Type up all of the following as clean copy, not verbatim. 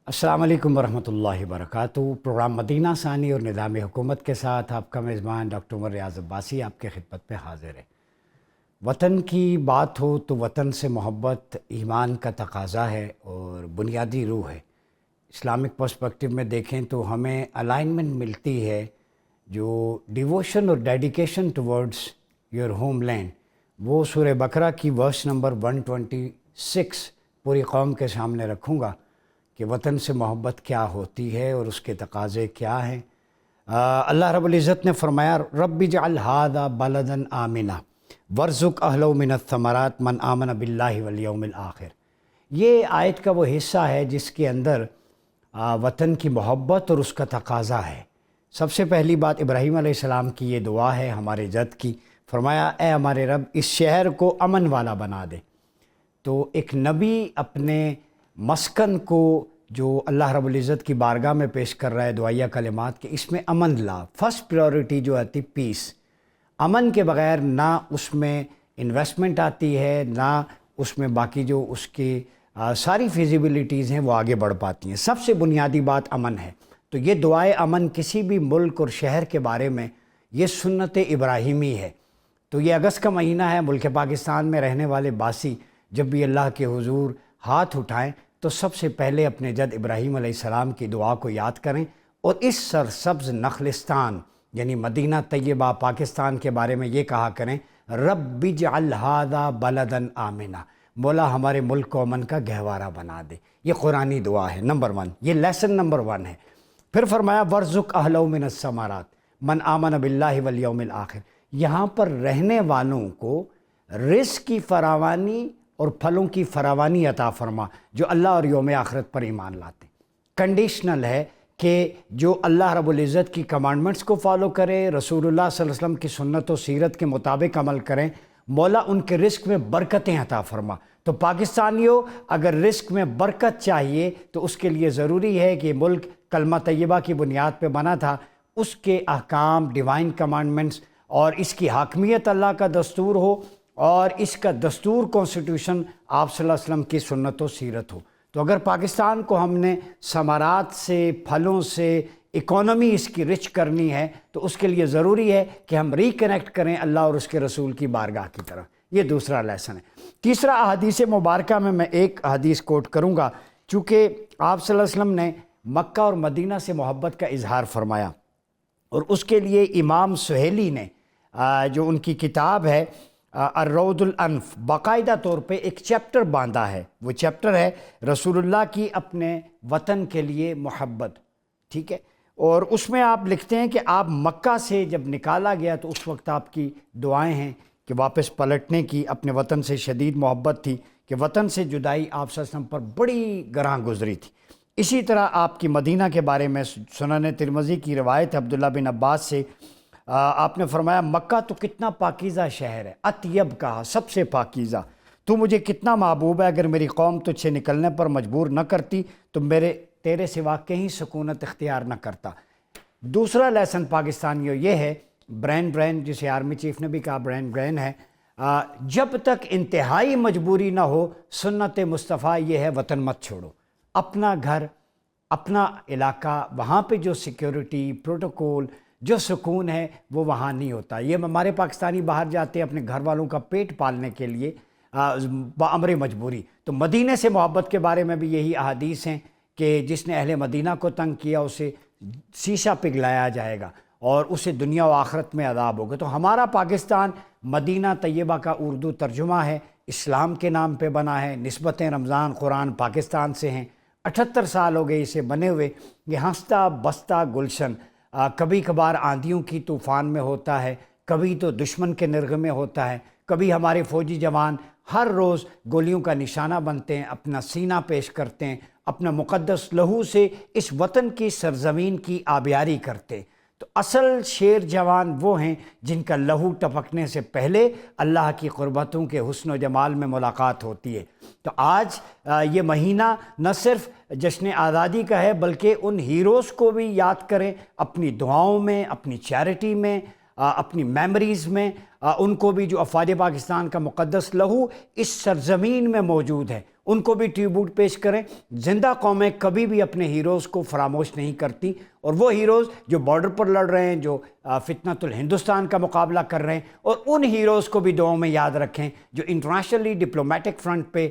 السلام علیکم ورحمۃ اللہ وبرکاتہ۔ پروگرام مدینہ ثانی اور نظام حکومت کے ساتھ آپ کا میزبان ڈاکٹر عمر ریاض عباسی آپ کے خدمت میں حاضر ہے۔ وطن کی بات ہو تو وطن سے محبت ایمان کا تقاضا ہے اور بنیادی روح ہے۔ اسلامک پرسپیکٹو میں دیکھیں تو ہمیں الائنمنٹ ملتی ہے جو ڈیووشن اور dedication towards your homeland, وہ سورہ بقرہ کی ورس نمبر 126 پوری قوم کے سامنے رکھوں گا کہ وطن سے محبت کیا ہوتی ہے اور اس کے تقاضے کیا ہیں۔ اللہ رب العزت نے فرمایا رب اجعل ھذا بلدا آمنا وارزق اہلہ من الثمرات من آمن باللہ والیوم الآخر۔ یہ آیت کا وہ حصہ ہے جس کے اندر وطن کی محبت اور اس کا تقاضا ہے۔ سب سے پہلی بات ابراہیم علیہ السلام کی یہ دعا ہے ہمارے جد کی، فرمایا اے ہمارے رب اس شہر کو امن والا بنا دے۔ تو ایک نبی اپنے مسکن کو جو اللہ رب العزت کی بارگاہ میں پیش کر رہا ہے دعائیہ کلمات کہ اس میں امن لا، فرسٹ پریورٹی جو آتی پیس۔ امن کے بغیر نہ اس میں انویسٹمنٹ آتی ہے، نہ اس میں باقی جو اس کی ساری فیزیبلٹیز ہیں وہ آگے بڑھ پاتی ہیں۔ سب سے بنیادی بات امن ہے۔ تو یہ دعائے امن کسی بھی ملک اور شہر کے بارے میں یہ سنت ابراہیمی ہے۔ تو یہ اگست کا مہینہ ہے، ملک پاکستان میں رہنے والے باسی جب بھی اللہ کے حضور ہاتھ اٹھائیں تو سب سے پہلے اپنے جد ابراہیم علیہ السلام کی دعا کو یاد کریں اور اس سرسبز نخلستان یعنی مدینہ طیبہ پاکستان کے بارے میں یہ کہا کریں رب اجعل ھذا بلدا آمنا، مولا ہمارے ملک کو امن کا گہوارہ بنا دے۔ یہ قرآنی دعا ہے نمبر 1، یہ لیسن نمبر 1 ہے۔ پھر فرمایا وارزق اہلہ من الثمرات من آمن باللہ والیوم الآخر، یہاں پر رہنے والوں کو رزق کی فراوانی اور پھلوں کی فراوانی عطا فرما جو اللہ اور یوم آخرت پر ایمان لاتے ہیں۔ کنڈیشنل ہے کہ جو اللہ رب العزت کی کمانڈمنٹس کو فالو کرے، رسول اللہ صلی اللہ علیہ وسلم کی سنت و سیرت کے مطابق عمل کریں، مولا ان کے رزق میں برکتیں عطا فرما۔ تو پاکستانیوں اگر رزق میں برکت چاہیے تو اس کے لیے ضروری ہے کہ ملک کلمہ طیبہ کی بنیاد پہ بنا تھا، اس کے احکام ڈیوائن کمانڈمنٹس اور اس کی حاکمیت اللہ کا دستور ہو اور اس کا دستور کانسٹیٹیوشن آپ صلی اللہ علیہ وسلم کی سنت و سیرت ہو۔ تو اگر پاکستان کو ہم نے ثمرات سے، پھلوں سے، اکانومی اس کی رچ کرنی ہے تو اس کے لیے ضروری ہے کہ ہم ریکنیکٹ کریں اللہ اور اس کے رسول کی بارگاہ کی طرف۔ یہ دوسرا لیسن ہے۔ تیسرا احادیث مبارکہ میں ایک حدیث کوٹ کروں گا، چونکہ آپ صلی اللہ علیہ وسلم نے مکہ اور مدینہ سے محبت کا اظہار فرمایا اور اس کے لیے امام سہیلی نے جو ان کی کتاب ہے الروض الانف باقاعدہ طور پہ ایک چیپٹر باندھا ہے۔ وہ چیپٹر ہے رسول اللہ کی اپنے وطن کے لیے محبت، ٹھیک ہے؟ اور اس میں آپ لکھتے ہیں کہ آپ مکہ سے جب نکالا گیا تو اس وقت آپ کی دعائیں ہیں کہ واپس پلٹنے کی، اپنے وطن سے شدید محبت تھی کہ وطن سے جدائی آپ صلی اللہ علیہ وسلم پر بڑی گراں گزری تھی۔ اسی طرح آپ کی مدینہ کے بارے میں سنن ترمذی کی روایت ہے عبداللہ بن عباس سے، آپ نے فرمایا مکہ تو کتنا پاکیزہ شہر ہے، اطیب کہا سب سے پاکیزہ، تو مجھے کتنا محبوب ہے، اگر میری قوم تجھ سے نکلنے پر مجبور نہ کرتی تو تیرے سوا کہیں سکونت اختیار نہ کرتا۔ دوسرا لیسن پاکستانیوں یہ ہے، برین جسے آرمی چیف نے بھی کہا برین ہے، جب تک انتہائی مجبوری نہ ہو سنت مصطفیٰ یہ ہے وطن مت چھوڑو۔ اپنا گھر، اپنا علاقہ، وہاں پہ جو سیکیورٹی پروٹوکول جو سکون ہے وہ وہاں نہیں ہوتا۔ یہ ہمارے پاکستانی باہر جاتے ہیں اپنے گھر والوں کا پیٹ پالنے کے لیے بامر مجبوری۔ تو مدینہ سے محبت کے بارے میں بھی یہی احادیث ہیں کہ جس نے اہل مدینہ کو تنگ کیا اسے شیشہ پگھلایا جائے گا اور اسے دنیا و آخرت میں عذاب ہوگا۔ تو ہمارا پاکستان مدینہ طیبہ کا اردو ترجمہ ہے، اسلام کے نام پہ بنا ہے، نسبتیں رمضان قرآن پاکستان سے ہیں، 78 سال ہو گئے اسے بنے ہوئے۔ یہ ہنستا بستا گلشن کبھی کبھار آندھیوں کی طوفان میں ہوتا ہے، کبھی تو دشمن کے نرغ میں ہوتا ہے، کبھی ہمارے فوجی جوان ہر روز گولیوں کا نشانہ بنتے ہیں، اپنا سینہ پیش کرتے ہیں، اپنا مقدس لہو سے اس وطن کی سرزمین کی آبیاری کرتے ہیں۔ تو اصل شیر جوان وہ ہیں جن کا لہو ٹپکنے سے پہلے اللہ کی قربتوں کے حسن و جمال میں ملاقات ہوتی ہے۔ تو آج یہ مہینہ نہ صرف جشن آزادی کا ہے بلکہ ان ہیروز کو بھی یاد کریں، اپنی دعاؤں میں، اپنی چیریٹی میں، اپنی میموریز میں، ان کو بھی جو افواج پاکستان کا مقدس لہو اس سرزمین میں موجود ہے ان کو بھی ٹریبیوٹ پیش کریں۔ زندہ قومیں کبھی بھی اپنے ہیروز کو فراموش نہیں کرتی، اور وہ ہیروز جو بارڈر پر لڑ رہے ہیں، جو فتنۃ الہندوستان کا مقابلہ کر رہے ہیں، اور ان ہیروز کو بھی دعاؤں میں یاد رکھیں جو انٹرنیشنلی ڈپلومیٹک فرنٹ پہ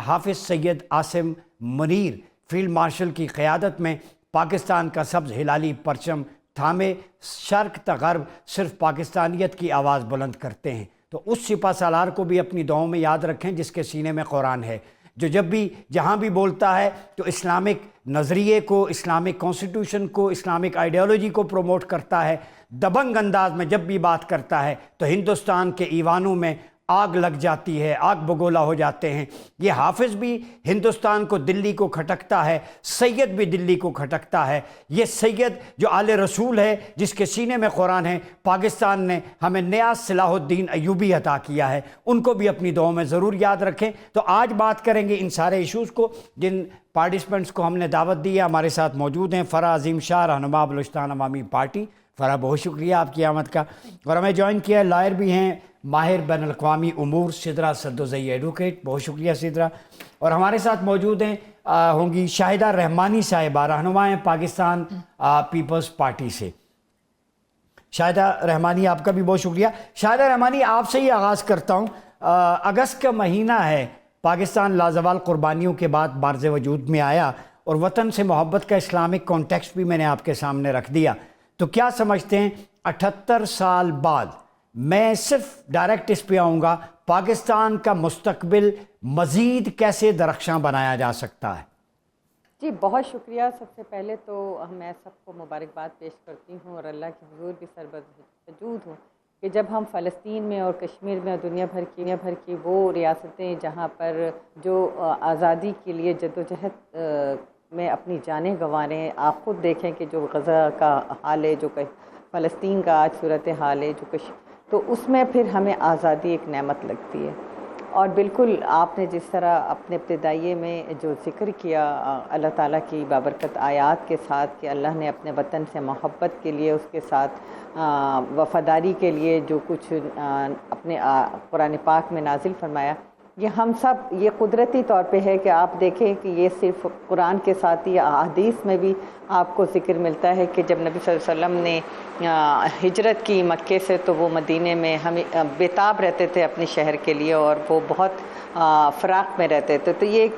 حافظ سید عاصم منیر فیلڈ مارشل کی قیادت میں پاکستان کا سبز ہلالی پرچم تھامے شرق تا غرب صرف پاکستانیت کی آواز بلند کرتے ہیں۔ تو اس سپہ سالار کو بھی اپنی دعاؤں میں یاد رکھیں جس کے سینے میں قرآن ہے، جو جب بھی جہاں بھی بولتا ہے تو اسلامک نظریے کو، اسلامک کانسٹیٹیوشن کو، اسلامک آئیڈیالوجی کو پروموٹ کرتا ہے۔ دبنگ انداز میں جب بھی بات کرتا ہے تو ہندوستان کے ایوانوں میں آگ لگ جاتی ہے، آگ بگولا ہو جاتے ہیں۔ یہ حافظ بھی ہندوستان کو، دلی کو کھٹکتا ہے، سید بھی دلی کو کھٹکتا ہے۔ یہ سید جو آل رسول ہے، جس کے سینے میں قرآن ہے، پاکستان نے ہمیں نیا صلاح الدین ایوبی عطا کیا ہے، ان کو بھی اپنی دعاؤں میں ضرور یاد رکھیں۔ تو آج بات کریں گے ان سارے ایشوز کو جن پارٹیسپنٹس کو ہم نے دعوت دی ہے۔ ہمارے ساتھ موجود ہیں فرح عظیم شاہ، رہنما بلوچستان عوامی پارٹی۔ فرح، بہت شکریہ آپ کی آمد کا۔ اور ہمیں جوائن کیا ہے لائر بھی ہیں، ماہر بین الاقوامی امور سدرا سدوزئی ایڈوکیٹ، بہت شکریہ سدرا۔ اور ہمارے ساتھ موجود ہیں ہوں گی شاہدہ رحمانی صاحبہ، رہنما ہیں پاکستان پیپلز پارٹی سے۔ شاہدہ رحمانی، آپ کا بھی بہت شکریہ۔ شاہدہ رحمانی، آپ سے ہی آغاز کرتا ہوں۔ اگست کا مہینہ ہے، پاکستان لازوال قربانیوں کے بعد بارز وجود میں آیا، اور وطن سے محبت کا اسلامک کانٹیکسٹ بھی میں نے آپ کے سامنے رکھ دیا۔ تو کیا سمجھتے ہیں 78 سال بعد، میں صرف ڈائریکٹ اس پہ آؤں گا، پاکستان کا مستقبل مزید کیسے درخشاں بنایا جا سکتا ہے؟ جی بہت شکریہ۔ سب سے پہلے تو میں سب کو مبارکباد پیش کرتی ہوں، اور اللہ کے حضور بھی سربجود ہوں کہ جب ہم فلسطین میں اور کشمیر میں اور دنیا بھر کی وہ ریاستیں جہاں پر جو آزادی کے لیے جدوجہد میں اپنی جانیں گنوا رہے ہیں، آپ خود دیکھیں کہ جو غزہ کا حال ہے، جو فلسطین کا آج صورت حال ہے، تو اس میں پھر ہمیں آزادی ایک نعمت لگتی ہے۔ اور بالکل آپ نے جس طرح اپنے ابتدائیے میں جو ذکر کیا اللہ تعالیٰ کی بابرکت آیات کے ساتھ کہ اللہ نے اپنے وطن سے محبت کے لیے، اس کے ساتھ وفاداری کے لیے جو کچھ اپنے قرآن پاک میں نازل فرمایا، یہ ہم سب یہ قدرتی طور پہ ہے کہ آپ دیکھیں کہ یہ صرف قرآن کے ساتھ ہی احادیث میں بھی آپ کو ذکر ملتا ہے کہ جب نبی صلی اللہ علیہ وسلم نے ہجرت کی مکے سے، تو وہ مدینے میں ہمیں بےتاب رہتے تھے اپنے شہر کے لیے، اور وہ بہت فراق میں رہتے تھے۔ تو یہ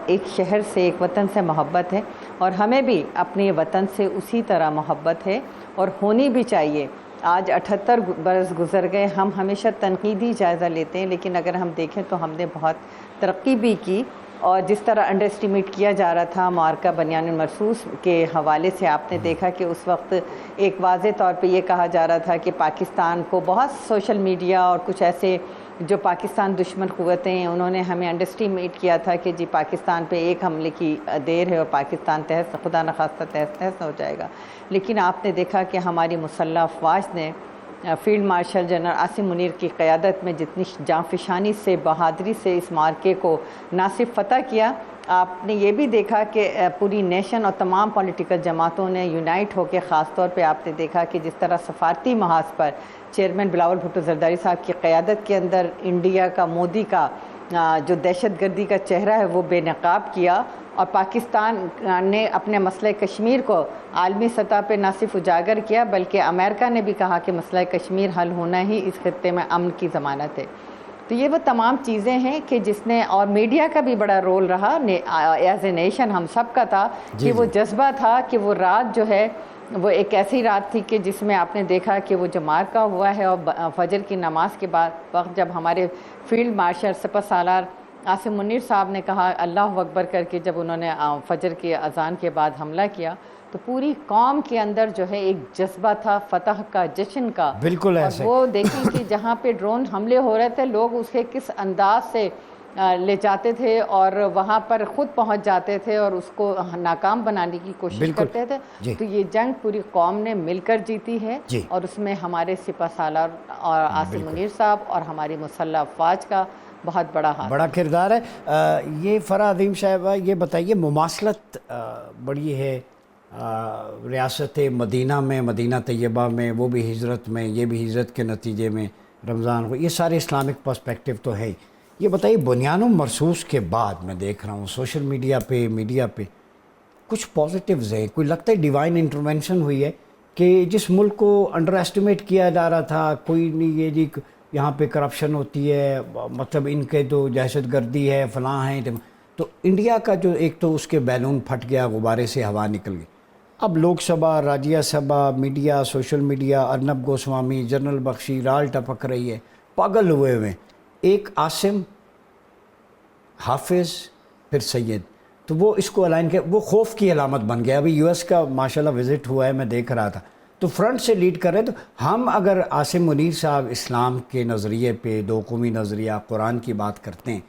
ایک شہر سے، ایک وطن سے محبت ہے، اور ہمیں بھی اپنے وطن سے اسی طرح محبت ہے، اور ہونی بھی چاہیے۔ آج 78 برس گزر گئے، ہم ہمیشہ تنقیدی جائزہ لیتے ہیں، لیکن اگر ہم دیکھیں تو ہم نے بہت ترقی بھی کی۔ اور جس طرح انڈر اسٹیمیٹ کیا جا رہا تھا معرکہ بنیان المرصوص کے حوالے سے، آپ نے دیکھا کہ اس وقت ایک واضح طور پہ یہ کہا جا رہا تھا کہ پاکستان کو بہت سوشل میڈیا اور کچھ ایسے جو پاکستان دشمن قوتیں ہیں، انہوں نے ہمیں انڈر اسٹیمیٹ کیا تھا کہ جی پاکستان پہ ایک حملے کی دیر ہے اور پاکستان تحس خدا نخواستہ تحس ہو جائے گا۔ لیکن آپ نے دیکھا کہ ہماری مسلح افواج نے field marshal general Asim Munir کی قیادت میں جتنی جانفشانی سے، بہادری سے اس معرکے کو نہ صرف فتح کیا، آپ نے یہ بھی دیکھا کہ پوری نیشن اور تمام پولیٹیکل جماعتوں نے یونائٹ ہو کے، خاص طور پہ آپ نے دیکھا کہ جس طرح سفارتی محاذ پر چیئرمین بلاول بھٹو زرداری صاحب کی قیادت کے اندر انڈیا کا، مودی کا جو دہشت گردی کا چہرہ ہے وہ بے نقاب کیا، اور پاکستان نے اپنے مسئلہ کشمیر کو عالمی سطح پہ نہ صرف اجاگر کیا، بلکہ امریکہ نے بھی کہا کہ مسئلہ کشمیر حل ہونا ہی اس خطے میں امن کی ضمانت ہے۔ تو یہ وہ تمام چیزیں ہیں کہ جس نے، اور میڈیا کا بھی بڑا رول رہا ایز اے نیشن، ہم سب کا تھا کہ وہ جذبہ تھا کہ وہ رات جو ہے وہ ایک ایسی رات تھی کہ جس میں آپ نے دیکھا کہ وہ جو معرکہ ہوا ہے، اور فجر کی نماز کے بعد وقت جب ہمارے فیلڈ مارشل سپہ سالار عاصم منیر صاحب نے کہا اللہ اکبر کر کے، جب انہوں نے فجر کی اذان کے بعد حملہ کیا، تو پوری قوم کے اندر جو ہے ایک جذبہ تھا فتح کا، جشن کا۔ بالکل ایسے، اور وہ دیکھیں کہ جہاں پہ ڈرون حملے ہو رہے تھے، لوگ اسے کس انداز سے لے جاتے تھے اور وہاں پر خود پہنچ جاتے تھے اور اس کو ناکام بنانے کی کوشش کرتے تھے۔ تو یہ جنگ پوری قوم نے مل کر جیتی ہے، اور اس میں ہمارے سپہ سالار اور عاصم منیر صاحب اور ہماری مسلح افواج کا بہت بڑا کردار ہے۔ یہ فرح عظیم صاحبہ، یہ بتائیے، مماثلت بڑی ہے ریاست مدینہ میں، مدینہ طیبہ میں، وہ بھی ہجرت میں، یہ بھی ہجرت کے نتیجے میں رمضان کو، یہ سارے اسلامک پرسپیکٹیو تو ہے، یہ بتائیے بنیاد و مرصوص کے بعد میں دیکھ رہا ہوں سوشل میڈیا پہ کچھ پازیٹیوز ہیں، کوئی لگتا ہے ڈیوائن انٹرونشن ہوئی ہے کہ جس ملک کو انڈر ایسٹیمیٹ کیا جا رہا تھا، کوئی نہیں یہ جی یہاں پہ کرپشن ہوتی ہے، مطلب ان کے تو دہشت گردی ہے فلاں ہیں، تو انڈیا کا جو ایک تو اس کے بیلون پھٹ گیا، غبارے سے ہوا نکل گئی. اب Lok Sabha, Rajya Sabha, media, social media, Arnab Goswami, general Bakshi, رال ٹپک رہی ہے، پاگل ہوئے ایک عاصم، حافظ، پھر سید. تو وہ اس کو الائن کیا، وہ خوف کی علامت بن گیا. ابھی یو ایس کا ماشاءاللہ وزٹ ہوا ہے، میں دیکھ رہا تھا، تو فرنٹ سے لیڈ کر رہے. تو ہم اگر عاصم منیر صاحب اسلام کے نظریے پہ، دو قومی نظریہ، قرآن کی بات کرتے ہیں،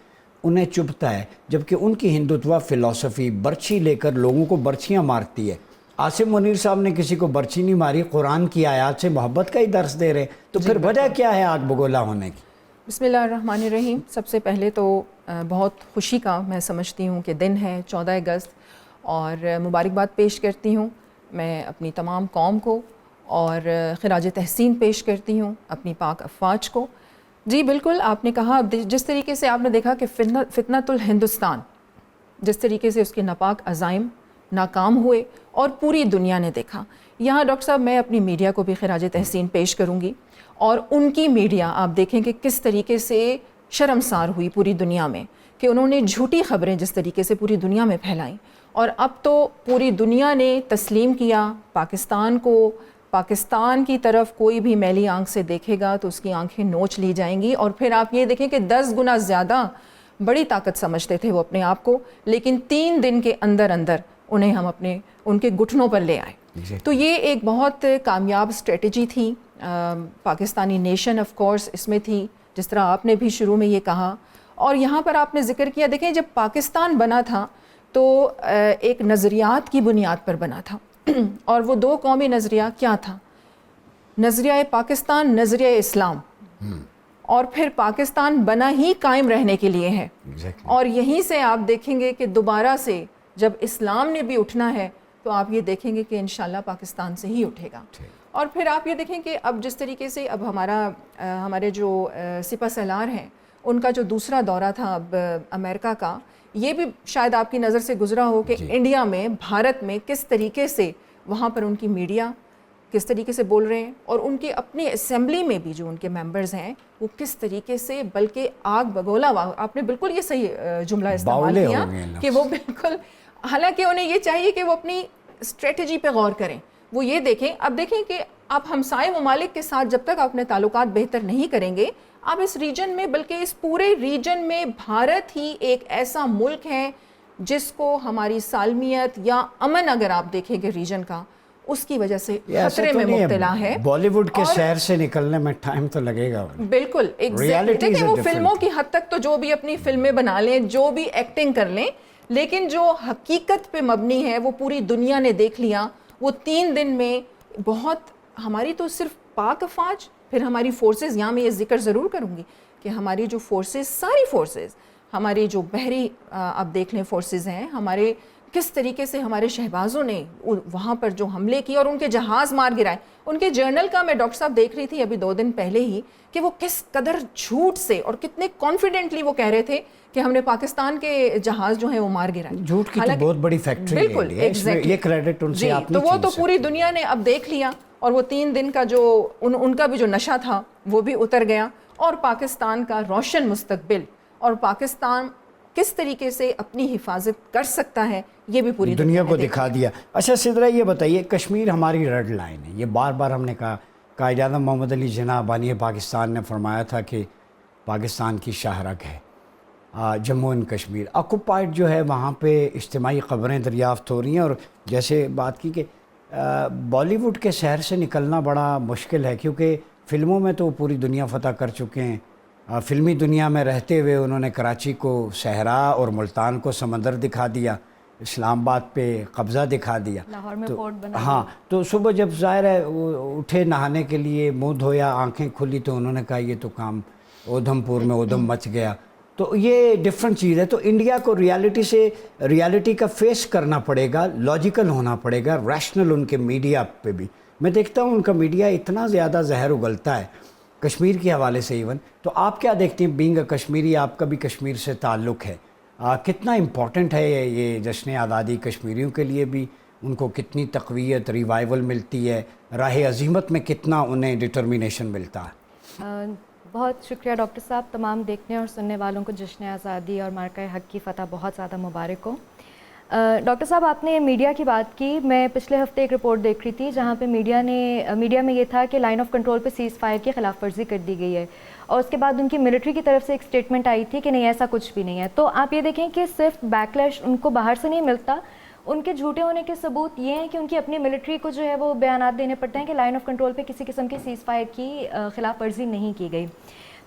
انہیں چبھتا ہے، جبکہ ان کی ہندوتوا فلسفی برچھی لے کر لوگوں کو برچیاں مارتی ہے. عاصم منیر صاحب نے کسی کو برچی نہیں ماری، قرآن کی آیات سے محبت کا ہی درس دے رہے. تو پھر وجہ کیا ہے آگ بگولا ہونے کی؟ بسم اللہ الرحمن الرحیم. سب سے پہلے تو بہت خوشی کا میں سمجھتی ہوں کہ دن ہے 14 اگست، اور مبارکباد پیش کرتی ہوں میں اپنی تمام قوم کو، اور خراج تحسین پیش کرتی ہوں اپنی پاک افواج کو. جی بالکل آپ نے کہا، جس طریقے سے آپ نے دیکھا کہ فتنۃ الہندوستان، جس طریقے سے اس کے ناپاک عزائم ناکام ہوئے اور پوری دنیا نے دیکھا. یہاں ڈاکٹر صاحب میں اپنی میڈیا کو بھی خراج تحسین پیش کروں گی، اور ان کی میڈیا آپ دیکھیں کہ کس طریقے سے شرمسار ہوئی پوری دنیا میں، کہ انہوں نے جھوٹی خبریں جس طریقے سے پوری دنیا میں پھیلائیں، اور اب تو پوری دنیا نے تسلیم کیا پاکستان کو. پاکستان کی طرف کوئی بھی میلی آنکھ سے دیکھے گا تو اس کی آنکھیں نوچ لی جائیں گی. اور پھر آپ یہ دیکھیں کہ 10 گنا زیادہ بڑی طاقت سمجھتے تھے وہ اپنے آپ کو، لیکن 3 دن کے اندر انہیں ہم ان کے گھٹنوں پر لے آئے. تو یہ ایک بہت کامیاب اسٹریٹجی تھی پاکستانی نیشن آف کورس اس میں تھی، جس طرح آپ نے بھی شروع میں یہ کہا. اور یہاں پر آپ نے ذکر کیا، دیکھیں جب پاکستان بنا تھا تو ایک نظریات کی بنیاد پر بنا تھا، اور وہ 2 قومی نظریہ کیا تھا؟ نظریہ پاکستان، نظریہ اسلام. اور پھر پاکستان بنا ہی قائم رہنے کے لیے ہے. اور یہیں سے آپ دیکھیں گے کہ دوبارہ سے جب اسلام نے بھی اٹھنا ہے تو آپ یہ دیکھیں گے کہ انشاءاللہ پاکستان سے ہی اٹھے گا. اور پھر آپ یہ دیکھیں کہ اب جس طریقے سے اب ہمارے جو سپہ سالار ہیں، ان کا جو دوسرا دورہ تھا اب امریکہ کا، یہ بھی شاید آپ کی نظر سے گزرا ہو کہ انڈیا میں، بھارت میں کس طریقے سے وہاں پر ان کی میڈیا کس طریقے سے بول رہے ہیں، اور ان کے اپنی اسمبلی میں بھی جو ان کے ممبرز ہیں وہ کس طریقے سے، بلکہ آگ بگولا. آپ نے بالکل یہ صحیح جملہ استعمال کیا کہ وہ بالکل، حالانکہ انہیں یہ چاہیے کہ وہ اپنی اسٹریٹجی پہ غور کریں. وہ یہ دیکھیں، اب دیکھیں کہ آپ ہمسائے ممالک کے ساتھ جب تک آپ اپنے تعلقات بہتر نہیں کریں گے، آپ اس ریجن میں، بلکہ اس پورے ریجن میں بھارت ہی ایک ایسا ملک ہے جس کو ہماری سالمیت یا امن، اگر آپ دیکھیں گے ریجن کا، اس کی وجہ سے خطرے میں مبتلا ہے. بالی ووڈ کے شہر سے نکلنے میں ٹائم تو لگے گا. بالکل دیکھیں، وہ فلموں کی حد تک تو جو بھی اپنی فلمیں بنا لیں، جو بھی ایکٹنگ کر لیں، لیکن جو حقیقت پہ مبنی ہے وہ پوری دنیا نے دیکھ لیا. وہ 3 دن میں بہت، ہماری تو صرف پاک افواج، پھر ہماری فورسز، یہاں میں یہ ذکر ضرور کروں گی کہ ہماری جو فورسز، ساری فورسز، ہماری جو بحری آپ دیکھ لیں فورسز ہیں، ہمارے کس طریقے سے ہمارے شہبازوں نے وہاں پر جو حملے کیے اور ان کے جہاز مار گرائے. ان کے جرنل کا میں ڈاکٹر صاحب دیکھ رہی تھی ابھی 2 دن پہلے ہی، کہ وہ کس قدر جھوٹ سے اور کتنے کانفیڈنٹلی وہ کہہ رہے تھے کہ ہم نے پاکستان کے جہاز جو ہیں وہ مار گرائے. جھوٹ کی تو بہت بڑی فیکٹری ہے. بالکل یہ کریڈٹ ان سے آپ نے، تو وہ تو پوری دنیا نے اب دیکھ لیا، اور وہ 3 دن کا جو ان کا بھی جو نشہ تھا وہ بھی اتر گیا. اور پاکستان کا روشن مستقبل اور پاکستان کس طریقے سے اپنی حفاظت کر سکتا ہے، یہ بھی پوری دنیا کو دکھا دیا. اچھا سدرا یہ بتائیے، کشمیر ہماری ریڈ لائن ہے، یہ بار بار ہم نے کہا. قائد اعظم محمد علی جناح بانی پاکستان نے فرمایا تھا کہ پاکستان کی شاہرگ ہے جموں اینڈ کشمیر. آکوپائڈ جو ہے وہاں پہ اجتماعی قبریں دریافت ہو رہی ہیں، اور جیسے بات کی کہ بالی ووڈ کے شہر سے نکلنا بڑا مشکل ہے، کیونکہ فلموں میں تو پوری دنیا فتح کر چکے ہیں. فلمی دنیا میں رہتے ہوئے انہوں نے کراچی کو صحرا اور ملتان کو سمندر دکھا دیا، اسلام آباد پہ قبضہ دکھا دیا، لاہور میں پورٹ بنا. ہاں، تو صبح جب ظاہر ہے اٹھے نہانے کے لیے، منہ دھویا، آنکھیں کھلی، تو انہوں نے کہا یہ تو کام اودھم پور میں اودھم مچ گیا. تو یہ ڈفرینٹ چیز ہے. تو انڈیا کو ریالٹی کا فیس کرنا پڑے گا، لاجیکل ہونا پڑے گا، ریشنل. ان کے میڈیا پہ بھی میں دیکھتا ہوں ان کا میڈیا اتنا زیادہ زہر اگلتا ہے کشمیر کے حوالے سے ایون، تو آپ کیا دیکھتے ہیں بینگ اے کشمیری، آپ کا بھی کشمیر سے تعلق ہے، کتنا امپورٹنٹ ہے یہ جشن آزادی کشمیریوں کے لیے بھی؟ ان کو کتنی تقویت، ریوائول ملتی ہے؟ راہ عزیمت میں کتنا انہیں ڈٹرمینیشن ملتا ہے؟ بہت شکریہ ڈاکٹر صاحب. تمام دیکھنے اور سننے والوں کو جشن آزادی اور مارکہ حق کی فتح بہت زیادہ مبارک ہو. ڈاکٹر صاحب آپ نے میڈیا کی بات کی. میں پچھلے ہفتے ایک رپورٹ دیکھ رہی تھی جہاں پہ میڈیا میں یہ تھا کہ لائن آف کنٹرول پہ سیز فائر کی خلاف ورزی کر دی گئی ہے، اور اس کے بعد ان کی ملٹری کی طرف سے ایک اسٹیٹمنٹ آئی تھی کہ نہیں ایسا کچھ بھی نہیں ہے. تو آپ یہ دیکھیں کہ صرف بیکلیش ان کو باہر سے نہیں ملتا، ان کے جھوٹے ہونے کے ثبوت یہ ہیں کہ ان کی اپنی ملٹری کو جو ہے وہ بیانات دینے پڑتے ہیں کہ لائن آف کنٹرول پہ کسی قسم کی سیز فائر کی خلاف ورزی نہیں کی گئی.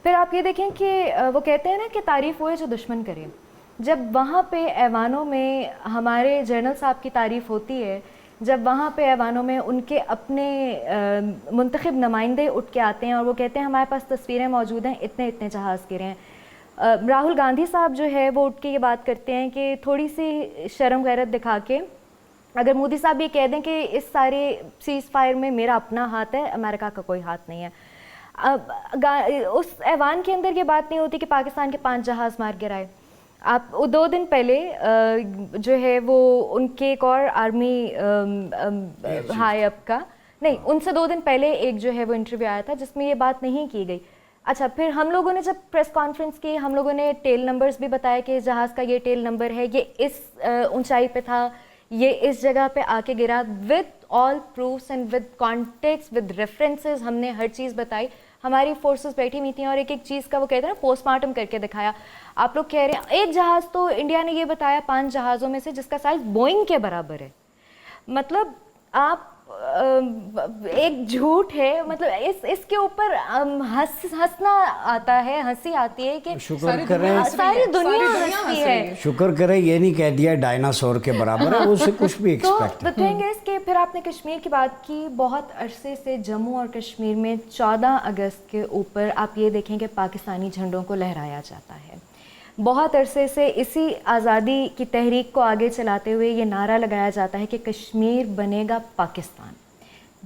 پھر آپ یہ دیکھیں کہ وہ کہتے ہیں نا کہ تعریف ہوئے جو دشمن کرے. جب وہاں پہ ایوانوں میں ہمارے جنرل صاحب کی تعریف ہوتی ہے، جب وہاں پہ ایوانوں میں ان کے اپنے منتخب نمائندے اٹھ کے آتے ہیں اور وہ کہتے ہیں ہمارے پاس تصویریں موجود ہیں اتنے اتنے جہاز گرے ہیں. راہل گاندھی صاحب جو ہے وہ اٹھ کے یہ بات کرتے ہیں کہ تھوڑی سی شرم غیرت دکھا کے اگر مودی صاحب یہ کہہ دیں کہ اس سارے سیز فائر میں میرا اپنا ہاتھ ہے، امریکہ کا کوئی ہاتھ نہیں ہے. اس ایوان کے اندر یہ بات نہیں ہوتی کہ پاکستان کے 5 جہاز مار گرائے. آپ 2 دن پہلے جو ہے وہ ان کے ایک اور آرمی ہائی اپ کا نہیں، ان سے 2 دن پہلے ایک جو ہے وہ انٹرویو آیا تھا جس میں یہ بات نہیں کی گئی. اچھا پھر ہم لوگوں نے جب پریس کانفرنس کی، ہم لوگوں نے ٹیل نمبرز بھی بتایا کہ اس جہاز کا یہ ٹیل نمبر ہے، یہ اس اونچائی پہ تھا، یہ اس جگہ پہ آ کے گرا، with all proofs and with context with references ہم نے ہر چیز بتائی. ہماری فورسز بیٹھی ہوئی تھیں اور ایک ایک چیز کا وہ کہتے ہیں نا پوسٹ مارٹم کر کے دکھایا. آپ لوگ کہہ رہے ہیں ایک جہاز تو انڈیا نے یہ بتایا 5 جہازوں میں سے جس کا سائز بوئنگ کے برابر ہے. مطلب آپ ایک جھوٹ ہے، مطلب اس کے اوپر ہنسنا آتا ہے، ہنسی آتی ہے کہ شکر کریں ساری دنیا ہنستی ہے. شکر کریں یہ نہیں کہہ دیا ڈائناسور کے برابر ہے، اس سے کچھ بھی تو ایکسپیکٹ. the thing is کہ پھر آپ نے کشمیر کی بات کی. بہت عرصے سے جموں اور کشمیر میں 14 اگست کے اوپر آپ یہ دیکھیں کہ پاکستانی جھنڈوں کو لہرایا جاتا ہے. بہت عرصے سے اسی آزادی کی تحریک کو آگے چلاتے ہوئے یہ نعرہ لگایا جاتا ہے کہ کشمیر بنے گا پاکستان.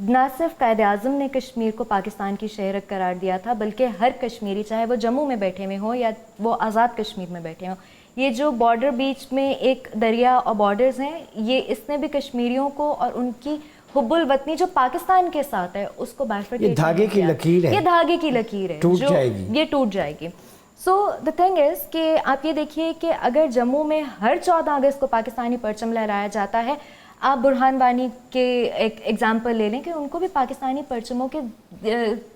نہ صرف قائد اعظم نے کشمیر کو پاکستان کی شہرک قرار دیا تھا بلکہ ہر کشمیری، چاہے وہ جموں میں بیٹھے ہوئے ہوں یا وہ آزاد کشمیر میں بیٹھے ہوں، یہ جو بارڈر بیچ میں ایک دریا اور بارڈرز ہیں، یہ اس نے بھی کشمیریوں کو اور ان کی حب الوطنی جو پاکستان کے ساتھ ہے اس کو بائفرکیٹ یہ دھاگے کی لکیر ہے، یہ دھاگے کی لکیر ہے، ٹوٹ جائے گی، یہ ٹوٹ جائے گی. سو دا تھنگ از کہ آپ یہ دیکھیے کہ اگر جموں میں ہر 14 اگست کو پاکستانی پرچم لہرایا جاتا ہے، آپ برہان بانی کے ایک ایگزامپل لے لیں کہ ان کو بھی پاکستانی پرچموں کے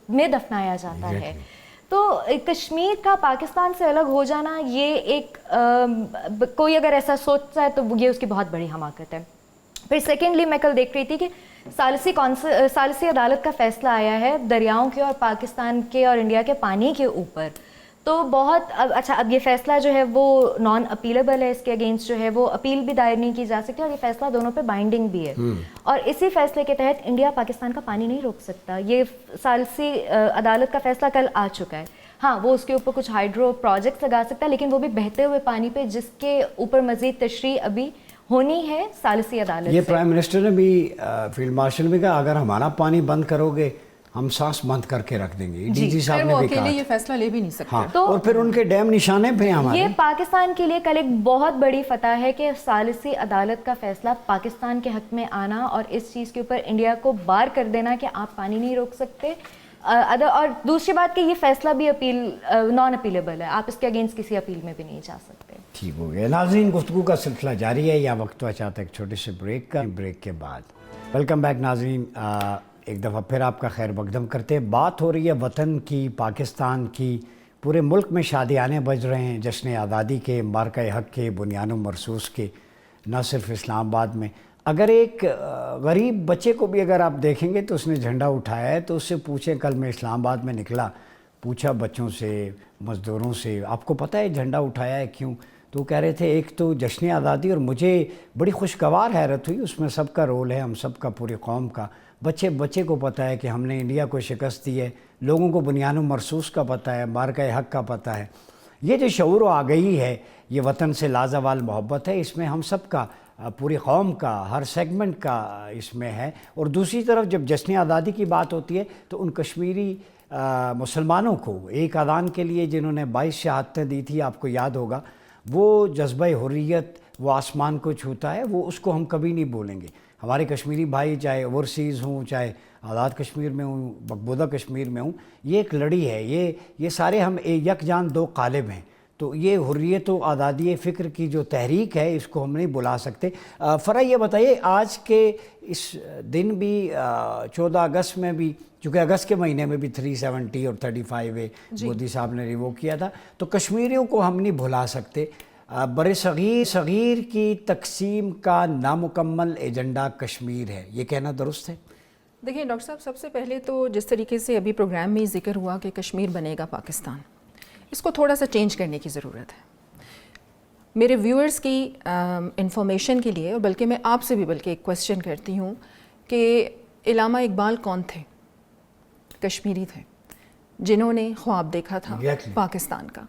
میں دفنایا جاتا ہے. تو کشمیر کا پاکستان سے الگ ہو جانا یہ ایک کوئی اگر ایسا سوچتا ہے تو یہ اس کی بہت بڑی حماقت ہے. پھر سیکنڈلی میں کل دیکھ رہی تھی کہ ثالثی عدالت کا فیصلہ آیا ہے دریاؤں کے اور پاکستان کے اور انڈیا کے پانی کے اوپر. تو بہت اچھا، اب یہ فیصلہ جو ہے وہ نان اپیلیبل ہے، اس کے اگینسٹ جو ہے وہ اپیل بھی دائر نہیں کی جا سکتی، اور یہ فیصلہ دونوں پہ بائنڈنگ بھی ہے. اور اسی فیصلے کے تحت انڈیا پاکستان کا پانی نہیں روک سکتا. یہ ثالثی عدالت کا فیصلہ کل آ چکا ہے. ہاں وہ اس کے اوپر کچھ ہائیڈرو پروجیکٹس لگا سکتا ہے، لیکن وہ بھی بہتے ہوئے پانی پہ جس کے اوپر مزید تشریح ابھی ہونی ہے ثالثی عدالت سے. یہ پرائم منسٹر نے بھی فیلڈ مارشل میں کہا اگر ہمارا پانی بند کرو گے ہم سانس بند کر کے رکھ دیں گے. ڈی جی صاحب نے بھی کہا یہ فیصلہ لے بھی نہیں سکتے. ہاں، اور پھر ان کے ڈیم نشانے پہ ہمارے. یہ پاکستان کے لیے کل ایک بہت بڑی فتح ہے کہ ثالثی عدالت کا فیصلہ پاکستان کے حق میں آنا اور اس چیز کے اوپر انڈیا کو بار کر دینا کہ آپ پانی نہیں روک سکتے. اور دوسری بات کہ یہ فیصلہ بھی اپیل نان اپیلیبل ہے، آپ اس کے اگینسٹ کسی اپیل میں بھی نہیں جا سکتے. ٹھیک ہو گیا. ناظرین گفتگو کا سلسلہ جاری ہے، یا وقت ہوا چاہتا ہے ایک چھوٹے سے بریک کا. بریک کے بعد ویلکم بیک ناظرین. ایک دفعہ پھر آپ کا خیر مقدم کرتے ہیں. بات ہو رہی ہے وطن کی، پاکستان کی. پورے ملک میں شادیانے بج رہے ہیں جشن آزادی کے، مارکہ حق کے، بنیان مرصوص کے. نہ صرف اسلام آباد میں، اگر ایک غریب بچے کو بھی اگر آپ دیکھیں گے تو اس نے جھنڈا اٹھایا ہے، تو اس سے پوچھیں. کل میں اسلام آباد میں نکلا، پوچھا بچوں سے، مزدوروں سے، آپ کو پتہ ہے جھنڈا اٹھایا ہے کیوں؟ تو کہہ رہے تھے ایک تو جشن آزادی، اور مجھے بڑی خوشگوار حیرت ہوئی، اس میں سب کا رول ہے، ہم سب کا، پوری قوم کا. بچے کو پتہ ہے کہ ہم نے انڈیا کو شکست دی ہے، لوگوں کو بنیان مرصوص کا پتہ ہے، مارکہ حق کا پتہ ہے. یہ جو شعور آ گئی ہے، یہ وطن سے لازوال محبت ہے، اس میں ہم سب کا، پوری قوم کا، ہر سیگمنٹ کا اس میں ہے. اور دوسری طرف جب جشن آزادی کی بات ہوتی ہے تو ان کشمیری مسلمانوں کو ایک اذان کے لیے جنہوں نے 22 شہادتیں دی تھی، آپ کو یاد ہوگا، وہ جذبہ حریت وہ آسمان کو چھوتا ہے، وہ اس کو ہم کبھی نہیں بولیں گے۔ ہمارے کشمیری بھائی چاہے اوورسیز ہوں، چاہے آزاد کشمیر میں ہوں، مقبوضہ کشمیر میں ہوں، یہ ایک لڑی ہے، یہ سارے ہم یک جان دو قالب ہیں۔ تو یہ حریت و آزادی فکر کی جو تحریک ہے، اس کو ہم نہیں بلا سکتے۔ فرح یہ بتائیے، آج کے اس دن بھی 14 اگست میں بھی، چونکہ اگست کے مہینے میں بھی 370 اور 35 مودی صاحب نے ریووک کیا تھا، تو کشمیریوں کو ہم نہیں بھلا سکتے۔ بر صغیر کی تقسیم کا نامکمل ایجنڈا کشمیر ہے، یہ کہنا درست ہے؟ دیکھیں ڈاکٹر صاحب، سب سے پہلے تو جس طریقے سے ابھی پروگرام میں ذکر ہوا کہ کشمیر بنے گا پاکستان، اس کو تھوڑا سا چینج کرنے کی ضرورت ہے۔ میرے ویورز کی انفارمیشن کے لیے، اور بلکہ میں آپ سے بھی ایک کویسچن کرتی ہوں کہ علامہ اقبال کون تھے؟ کشمیری تھے، جنہوں نے خواب دیکھا تھا پاکستان کا۔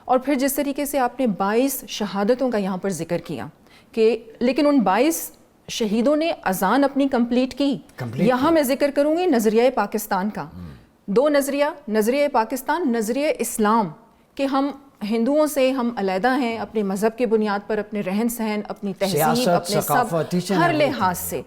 اور پھر جس طریقے سے آپ نے 22 شہادتوں کا یہاں پر ذکر کیا کہ لیکن ان 22 شہیدوں نے اذان اپنی کمپلیٹ کی۔ یہاں میں ذکر کروں گی نظریہ پاکستان کا، دو نظریہ پاکستان، نظریہ اسلام، کہ ہم ہندوؤں سے ہم علیحدہ ہیں اپنے مذہب کے بنیاد پر، اپنے رہن سہن، اپنی تہذیب، اپنے سب ہر لحاظ سے۔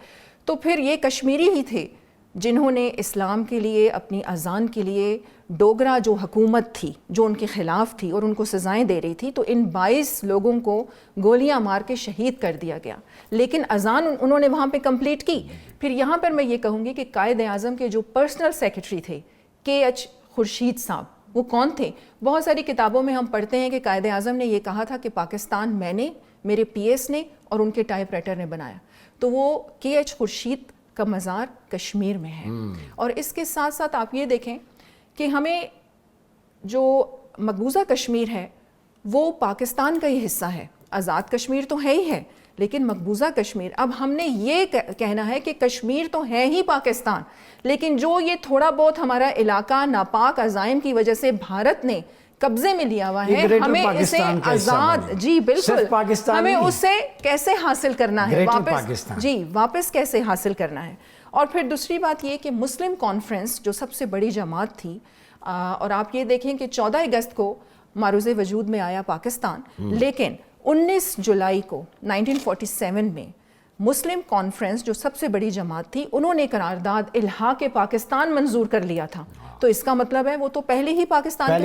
تو پھر یہ کشمیری ہی تھے جنہوں نے اسلام کے لیے، اپنی اذان کے لیے، ڈوگرا جو حکومت تھی جو ان کے خلاف تھی اور ان کو سزائیں دے رہی تھی، تو ان 22 لوگوں کو گولیاں مار کے شہید کر دیا گیا، لیکن اذان انہوں نے وہاں پہ کمپلیٹ کی۔ پھر یہاں پر میں یہ کہوں گی کہ قائد اعظم کے جو پرسنل سیکرٹری تھے KH خورشید صاحب، وہ کون تھے؟ بہت ساری کتابوں میں ہم پڑھتے ہیں کہ قائد اعظم نے یہ کہا تھا کہ پاکستان میں نے، میرے PS نے اور ان کے ٹائپ رائٹر نے بنایا۔ تو وہ KH خورشید کا مزار کشمیر میں ہے۔ اور اس کے ساتھ ساتھ آپ یہ دیکھیں کہ ہمیں جو مقبوضہ کشمیر ہے وہ پاکستان کا ہی حصہ ہے، آزاد کشمیر تو ہے ہی ہے، لیکن مقبوضہ کشمیر، اب ہم نے یہ کہنا ہے کہ کشمیر تو ہے ہی پاکستان، لیکن جو یہ تھوڑا بہت ہمارا علاقہ ناپاک عزائم کی وجہ سے بھارت نے قبضے میں لیا ہوا ہے، ہمیں اسے آزاد، جی بالکل، ہمیں اسے کیسے حاصل کرنا ہے واپس، جی واپس کیسے حاصل کرنا ہے۔ اور پھر دوسری بات یہ کہ مسلم کانفرنس جو سب سے بڑی جماعت تھی، اور آپ یہ دیکھیں کہ 14 اگست کو معروض وجود میں آیا پاکستان، لیکن 19 جولائی کو 1947 میں مسلم کانفرنس جو سب سے بڑی جماعت تھی، انہوں نے قرارداد الحاق پاکستان منظور کر لیا تھا۔ تو اس کا مطلب ہے وہ تو پہلے ہی پاکستان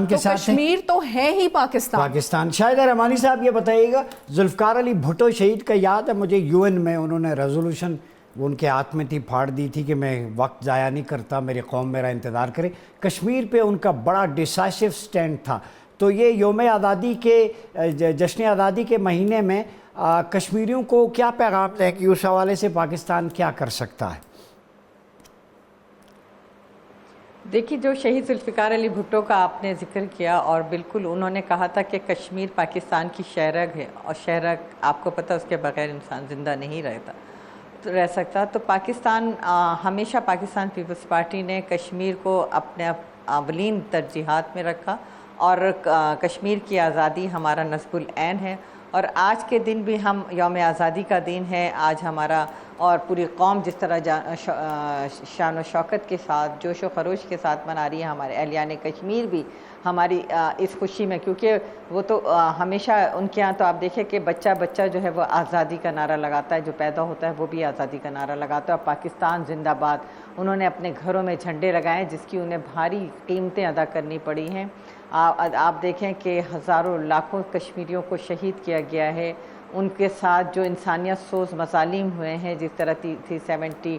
کے ساتھ، کشمیر تو ہے ہی پاکستان۔ شاہدہ رحمانی صاحب یہ بتائیے گا، ذوالفقار علی بھٹو شہید کا یاد ہے مجھے، UN میں انہوں نے ریزولوشن ان کے ہاتھ میں تھی، پھاڑ دی تھی کہ میں وقت ضائع نہیں کرتا، میری قوم میرا انتظار کرے۔ کشمیر پہ ان کا بڑا ڈیسائسو سٹینڈ تھا۔ تو یہ یوم آزادی کے، جشن آزادی کے مہینے میں کشمیریوں کو کیا پیغام ہے کہ اس حوالے سے پاکستان کیا کر سکتا ہے؟ دیکھیے، جو شہید ذوالفقار علی بھٹو کا آپ نے ذکر کیا، اور بالکل انہوں نے کہا تھا کہ کشمیر پاکستان کی شہرگ ہے، اور شہرگ آپ کو پتہ اس کے بغیر انسان زندہ نہیں رہ سکتا۔ تو پاکستان، ہمیشہ پاکستان پیپلز پارٹی نے کشمیر کو اپنے اولین ترجیحات میں رکھا، اور کشمیر کی آزادی ہمارا نصب العین ہے۔ اور آج کے دن بھی ہم یوم آزادی کا دن ہے، آج ہمارا اور پوری قوم جس طرح شان و شوکت کے ساتھ، جوش و خروش کے ساتھ منا رہی ہے، ہمارے اہلیان کشمیر بھی ہماری اس خوشی میں، کیونکہ وہ تو ہمیشہ ان کے ہاں تو آپ دیکھیں کہ بچہ جو ہے وہ آزادی کا نعرہ لگاتا ہے، جو پیدا ہوتا ہے وہ بھی آزادی کا نعرہ لگاتا ہے، اور پاکستان زندہ باد انہوں نے اپنے گھروں میں جھنڈے لگائے جس کی انہیں بھاری قیمتیں ادا کرنی پڑی ہیں۔ آپ دیکھیں کہ ہزاروں لاکھوں کشمیریوں کو شہید کیا گیا ہے، ان کے ساتھ جو انسانیت سوز مظالم ہوئے ہیں، جس طرح 370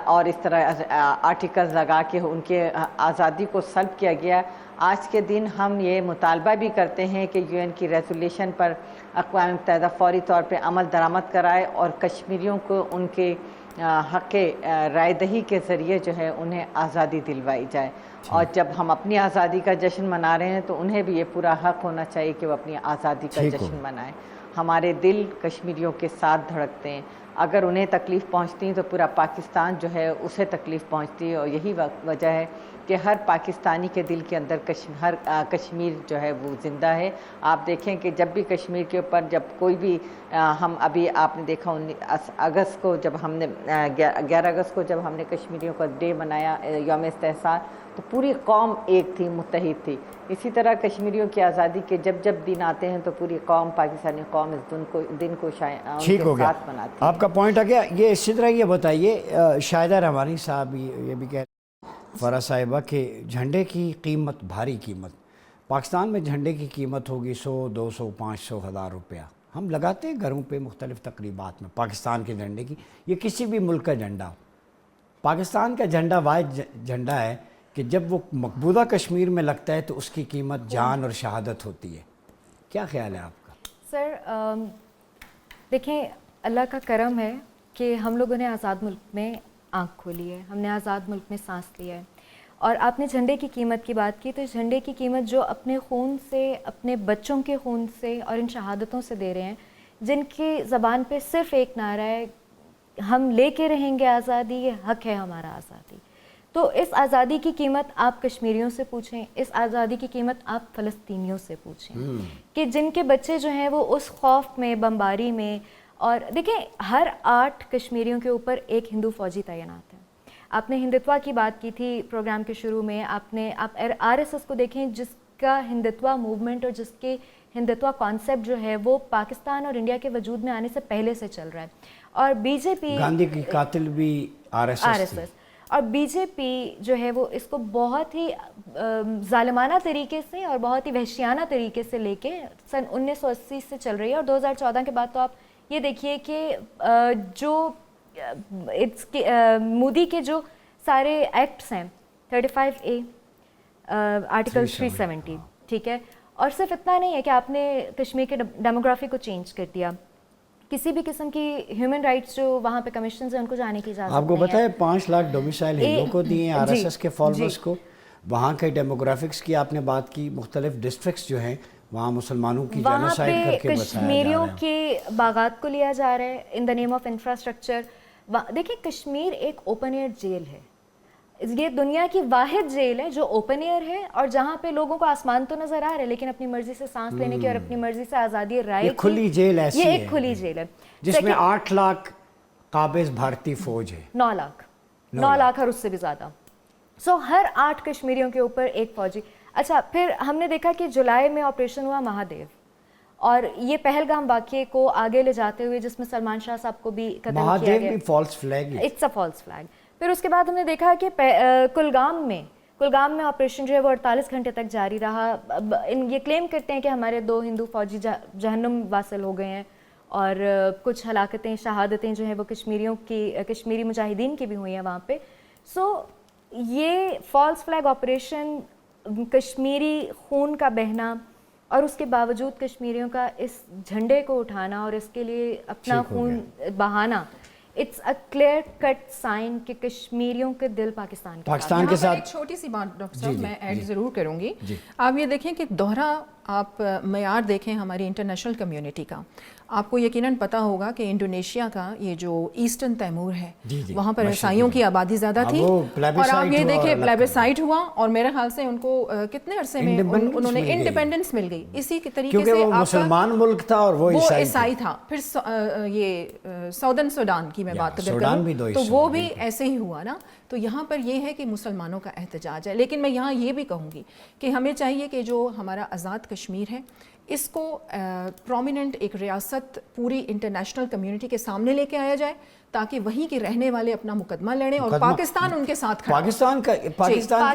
اور اس طرح آرٹیکلز لگا کے ان کے آزادی کو سلب کیا گیا۔ آج کے دن ہم یہ مطالبہ بھی کرتے ہیں کہ UN کی ریزولیشن پر اقوام متحدہ فوری طور پہ عمل درآمد کرائے، اور کشمیریوں کو ان کے حق رائے دہی کے ذریعے جو ہے انہیں آزادی دلوائی جائے۔ اور جب ہم اپنی آزادی کا جشن منا رہے ہیں تو انہیں بھی یہ پورا حق ہونا چاہیے کہ وہ اپنی آزادی کا جشن منائیں۔ ہمارے دل کشمیریوں کے ساتھ دھڑکتے ہیں، اگر انہیں تکلیف پہنچتی ہے تو پورا پاکستان جو ہے اسے تکلیف پہنچتی ہے، اور یہی وجہ ہے کہ کہ ہر پاکستانی کے دل کے اندر ہر کشمیر جو ہے وہ زندہ ہے. آپ دیکھیں کہ جب بھی کشمیر کے اوپر جب کوئی بھی ہم ابھی آپ نے دیکھا 19 اگست کو جب ہم نے 11 اگست کو جب ہم نے کشمیریوں کا ڈے منایا یوم استحصال تو پوری قوم ایک تھی, متحد تھی. اسی طرح کشمیریوں کی آزادی کے جب جب دن آتے ہیں تو پوری قوم پاکستانی قوم اس دن کو ٹھیک ہو گیا. ساتھ مناتی ہے. آپ کا پوائنٹ آ گیا. یہ اسی طرح یہ بتائیے شاہدہ رحمانی صاحب یہ بھی کہہ رہے ہیں فرح صاحبہ کہ جھنڈے کی قیمت, بھاری قیمت, پاکستان میں جھنڈے کی قیمت ہوگی 100, 200, 500, 1000 روپیہ. ہم لگاتے ہیں گھروں پہ مختلف تقریبات میں پاکستان کے جھنڈے کی, یہ کسی بھی ملک کا جھنڈا ہو. پاکستان کا جھنڈا واحد جھنڈا ہے کہ جب وہ مقبوضہ کشمیر میں لگتا ہے تو اس کی قیمت جان اور شہادت ہوتی ہے. کیا خیال ہے آپ کا؟ سر دیکھیں, اللہ کا کرم ہے کہ ہم لوگوں نے آزاد ملک میں آنکھ کھولی ہے, ہم نے آزاد ملک میں سانس لیا ہے. اور آپ نے جھنڈے کی قیمت کی بات کی, تو اس جھنڈے کی قیمت جو اپنے خون سے, اپنے بچوں کے خون سے اور ان شہادتوں سے دے رہے ہیں, جن کی زبان پہ صرف ایک نعرہ ہے, ہم لے کے رہیں گے آزادی, یہ حق ہے ہمارا آزادی. تو اس آزادی کی قیمت آپ کشمیریوں سے پوچھیں, اس آزادی کی قیمت آپ فلسطینیوں سے پوچھیں کہ جن کے بچے جو ہیں وہ اس خوف میں, بمباری میں. اور دیکھیں, ہر 8 کشمیریوں کے اوپر ایک ہندو فوجی تعینات ہے. آپ نے ہندتوا کی بات کی تھی پروگرام کے شروع میں, آپ RSS کو دیکھیں جس کا ہندتوا موومنٹ اور جس کے ہندتوا کانسیپٹ جو ہے وہ پاکستان اور انڈیا کے وجود میں آنے سے پہلے سے چل رہا ہے. اور بی جے پی, گاندھی کی قاتل بھی RSS تھی. اور بی جے پی جو ہے وہ اس کو بہت ہی ظالمانہ طریقے سے اور بہت ہی وحشیانہ طریقے سے لے کے سن 1980 سے چل رہی ہے. اور 2014 کے بعد تو آپ یہ دیکھیے کہ جو مودی کے جو سارے ایکٹس ہیں 35A, آرٹیکل 370, ٹھیک ہے. اور صرف اتنا نہیں ہے کہ آپ نے کشمیر کے ڈیموگرافی کو چینج کر دیا, کسی بھی قسم کی ہیومن رائٹس جو وہاں پہ کمیشنز ہیں ان کو جانے کی اجازت نہیں ہے. آپ کو پتہ ہے 5 لاکھ ڈومیسائل ہندوؤں کو دیے ہیں RSS کے فالوورز کو. وہاں کے ڈیموگرافکس کی آپ نے بات کی, مختلف ڈسٹرکٹس جو ہیں وہاں مسلمانوں کی جینوسائیڈ کر کے بسایا جا رہا ہے. کشمیریوں کے باغات کو لیا جا رہا ہے ان دا نیم آف انفراسٹرکچر. دیکھیں, کشمیر ایک اوپن ایئر جیل ہے, یہ دنیا کی واحد جیل ہے جو اوپن ایئر ہے اور جہاں پہ لوگوں کو آسمان تو نظر آ رہا ہے لیکن اپنی مرضی سے سانس لینے کی اور اپنی مرضی سے آزادی رائے کی, کھلی جیل ایسی ہے, یہ ایک کھلی جیل ہے جس میں 8 لاکھ قابض بھارتی فوج ہے. 9 لاکھ اور اس سے بھی زیادہ. سو ہر 8 کشمیریوں کے اوپر ایک فوجی. اچھا, پھر ہم نے دیکھا کہ جولائی میں آپریشن ہوا مہادیو, اور یہ پہلگام واقعے کو آگے لے جاتے ہوئے جس میں سلمان شاہ صاحب کو بھی قتل کیا گیا. مہادیو بھی فالس فلیگ ہے. It's a false flag. پھر اس کے بعد ہم نے دیکھا کہ کلگام میں آپریشن جو ہے وہ 48 گھنٹے تک جاری رہا. یہ کلیم کرتے ہیں کہ ہمارے 2 ہندو فوجی جہنم واصل ہو گئے ہیں, اور کچھ ہلاکتیں, شہادتیں جو ہیں وہ کشمیری مجاہدین کی بھی ہوئی ہیں وہاں پہ. سو یہ فالس فلیگ آپریشن, کشمیری خون کا بہنا, اور اس کے باوجود کشمیریوں کا اس جھنڈے کو اٹھانا اور اس کے لیے اپنا خون بہانا, it's a clear cut sign کہ کشمیریوں کے دل پاکستان کے ساتھ. ایک چھوٹی سی بات ڈاکٹر صاحب میں ایڈ ضرور کروں گی. آپ یہ دیکھیں کہ دوہرا آپ معیار دیکھیں ہماری انٹرنیشنل کمیونٹی کا. آپ کو یقیناً پتہ ہوگا کہ انڈونیشیا کا یہ جو ایسٹرن تیمور ہے وہاں پر عیسائیوں کی آبادی زیادہ تھی, اور آپ یہ دیکھیں پلیبسائٹ ہوا, اور میرے خیال سے ان کو کتنے عرصے میں انہوں نے انڈیپینڈنس مل گئی. اسی طریقے سے وہ مسلمان ملک تھا اور وہ عیسائی تھا. پھر یہ ساؤدرن سوڈان کی میں بات اگر کروں تو وہ بھی ایسے ہی ہوا نا. تو یہاں پر یہ ہے کہ مسلمانوں کا احتجاج ہے, لیکن میں یہاں یہ بھی کہوں گی کہ ہمیں چاہیے کہ جو ہمارا آزاد کشمیر ہے اس کو پرومیننٹ ایک ریاست پوری انٹرنیشنل کمیونٹی کے سامنے لے کے آیا جائے, تاکہ وہیں کے رہنے والے اپنا مقدمہ لڑیں اور پاکستان ان کے ساتھ کھڑا. پاکستان کا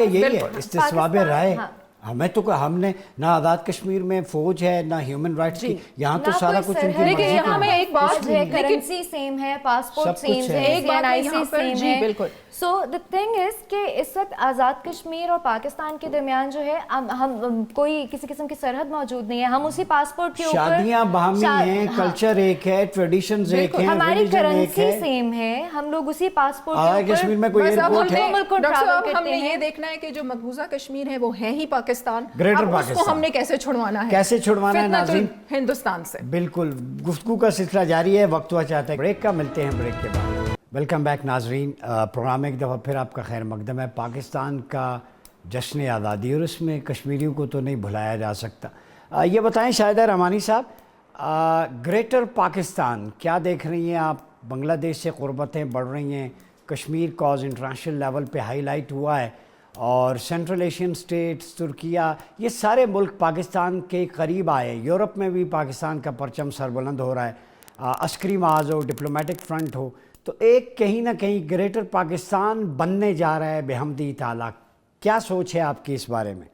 یہی ہے استصواب رائے. ہم نے نہ آزاد کشمیر میں فوج ہے نہ ہیومن رائٹس کی, یہاں تو سارا کچھ ان کی مرضی کا. یہاں میں ایک بات ہے, کرنسی سیم ہے, پاسپورٹ سیم ہے, ایک بات یہاں پر جی بالکل. سو دا تھنگ از کہ اس وقت آزاد کشمیر اور پاکستان کے درمیان جو ہے ہم کوئی کسی قسم کی سرحد موجود نہیں ہے. ہم اسی پاسپورٹ کے اوپر, شادیاں باہمی ہیں, کلچر ایک ہے, ٹریڈیشنز ایک ہیں, ہماری کرنسی سیم ہے, ہم لوگ اسی پاسپورٹ کے اوپر کشمیر میں کوئی ایئرپورٹ ہے. ہم نے یہ دیکھنا ہے کہ جو مقبوضہ کشمیر ہے وہ ہے ہی پاکستان, گریٹر اس کو ہم نے کیسے چھڑوانا ہے ناظرین ہندوستان سے. بالکل, گفتگو کا سلسلہ جاری ہے, وقت ہوا چاہتا ہے بریک کا. ملتے ہیں بریک کے بعد. ویلکم بیک ناظرین, پروگرام ایک دفعہ پھر آپ کا خیر مقدم ہے. پاکستان کا جشن آزادی، اور اس میں کشمیریوں کو تو نہیں بھلایا جا سکتا۔ یہ بتائیں شاہدہ رحمانی صاحب، گریٹر پاکستان کیا دیکھ رہی ہیں آپ؟ بنگلہ دیش سے قربتیں بڑھ رہی ہیں، کشمیر کاز انٹرنیشنل لیول پہ ہائی لائٹ ہوا ہے، اور سینٹرل ایشین سٹیٹس، ترکیہ، یہ سارے ملک پاکستان کے قریب آئے۔ یورپ میں بھی پاکستان کا پرچم سربلند ہو رہا ہے، عسکری محاذ ہو، ڈپلومیٹک فرنٹ ہو، تو ایک کہیں نہ کہیں گریٹر پاکستان بننے جا رہا ہے بحمدی تعالیٰ۔ کیا سوچ ہے آپ کی اس بارے میں؟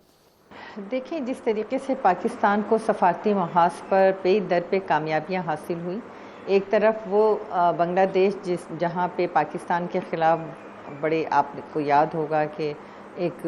دیکھیں، جس طریقے سے پاکستان کو سفارتی محاذ پر پے در پہ کامیابیاں حاصل ہوئیں، ایک طرف وہ بنگلہ دیش جہاں پہ پاکستان کے خلاف بڑے، آپ کو یاد ہوگا کہ ایک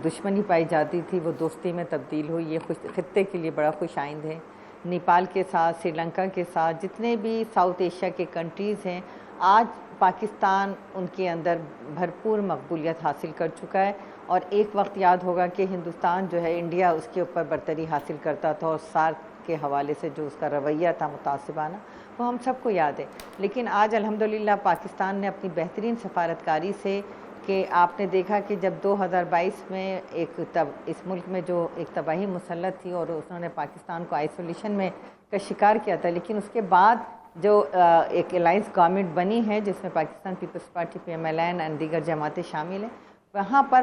دشمنی پائی جاتی تھی، وہ دوستی میں تبدیل ہوئی، یہ خطے کے لیے بڑا خوش آئند ہے۔ نیپال کے ساتھ، سری لنکا کے ساتھ، جتنے بھی ساؤتھ ایشیا کے کنٹریز ہیں، آج پاکستان ان کے اندر بھرپور مقبولیت حاصل کر چکا ہے، اور ایک وقت یاد ہوگا کہ ہندوستان جو ہے، انڈیا اس کے اوپر برتری حاصل کرتا تھا، اور سارک کے حوالے سے جو اس کا رویہ تھا متعصبانہ، وہ ہم سب کو یاد ہے۔ لیکن آج الحمدللہ پاکستان نے اپنی بہترین سفارتکاری سے، کہ آپ نے دیکھا کہ جب 2022 میں اس ملک میں جو ایک تباہی مسلط تھی، اور انہوں نے پاکستان کو آئسولیشن میں کا شکار کیا تھا، لیکن اس کے بعد جو ایک الائنس گورنمنٹ بنی ہے جس میں پاکستان پیپلز پارٹی PMLN اور دیگر جماعتیں شامل ہیں، وہاں پر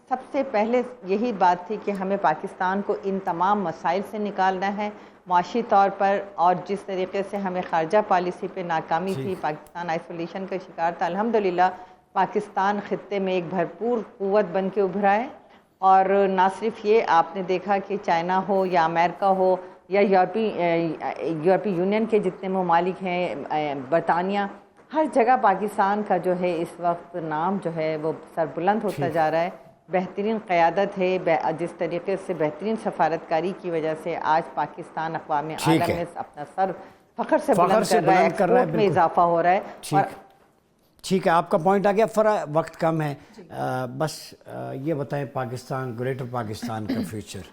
سب سے پہلے یہی بات تھی کہ ہمیں پاکستان کو ان تمام مسائل سے نکالنا ہے معاشی طور پر، اور جس طریقے سے ہمیں خارجہ پالیسی پہ ناکامی تھی، پاکستان آئسولیشن کا شکار تھا، الحمدللہ پاکستان خطے میں ایک بھرپور قوت بن کے ابھرا ہے۔ اور نہ صرف یہ، آپ نے دیکھا کہ چائنا ہو یا امریکہ ہو یا یورپی یونین کے جتنے ممالک ہیں، برطانیہ، ہر جگہ پاکستان کا جو ہے اس وقت نام جو ہے وہ سربلند ہوتا جا رہا ہے۔ بہترین قیادت ہے، جس طریقے سے بہترین سفارتکاری کی وجہ سے آج پاکستان اقوام عالم میں اپنا سر فخر سے بلند کر رہا ہے، ایکسپورٹ میں اضافہ ہو رہا ہے۔ ٹھیک ہے، آپ کا پوائنٹ آ گیا، وقت کم ہے، بس یہ بتائیں پاکستان، گریٹر پاکستان کا فیوچر،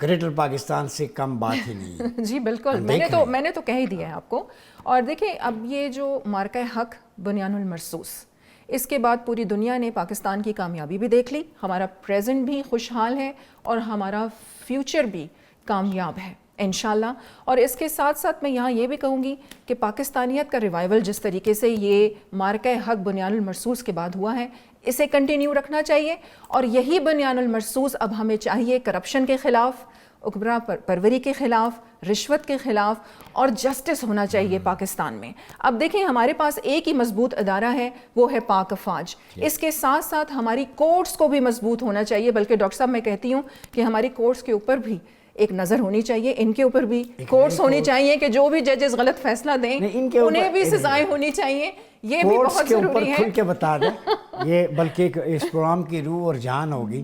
گریٹر پاکستان سے کم بات ہی نہیں ہے۔ جی بالکل، میں نے تو کہہ ہی دیا ہے آپ کو۔ اور دیکھیں، اب یہ جو مارکہ حق بنیان المرصوص، اس کے بعد پوری دنیا نے پاکستان کی کامیابی بھی دیکھ لی، ہمارا پریزنٹ بھی خوشحال ہے اور ہمارا فیوچر بھی کامیاب ہے انشاءاللہ۔ اور اس کے ساتھ ساتھ میں یہاں یہ بھی کہوں گی کہ پاکستانیت کا ریوائول جس طریقے سے یہ مارکہ حق بنیان المرصوص کے بعد ہوا ہے، اسے کنٹینیو رکھنا چاہیے، اور یہی بنیان المرصوص اب ہمیں چاہیے کرپشن کے خلاف، اکبرا پروری کے خلاف، رشوت کے خلاف، اور جسٹس ہونا چاہیے پاکستان میں۔ اب دیکھیں، ہمارے پاس ایک ہی مضبوط ادارہ ہے، وہ ہے پاک افواج۔ اس کے ساتھ ساتھ ہماری کورٹس کو بھی مضبوط ہونا چاہیے، بلکہ ڈاکٹر صاحب میں کہتی ہوں کہ ہماری کورٹس کے اوپر بھی ایک نظر ہونی چاہیے، ان کے اوپر بھی کورٹس ہونی چاہیے کہ جو بھی ججز غلط فیصلہ دیں انہیں بھی سزائیں ہونی چاہیے، یہ بھی بہت ضروری ہے۔ کھل کے بتا دیں، یہ بلکہ اس پروگرام کی روح اور جان ہوگی۔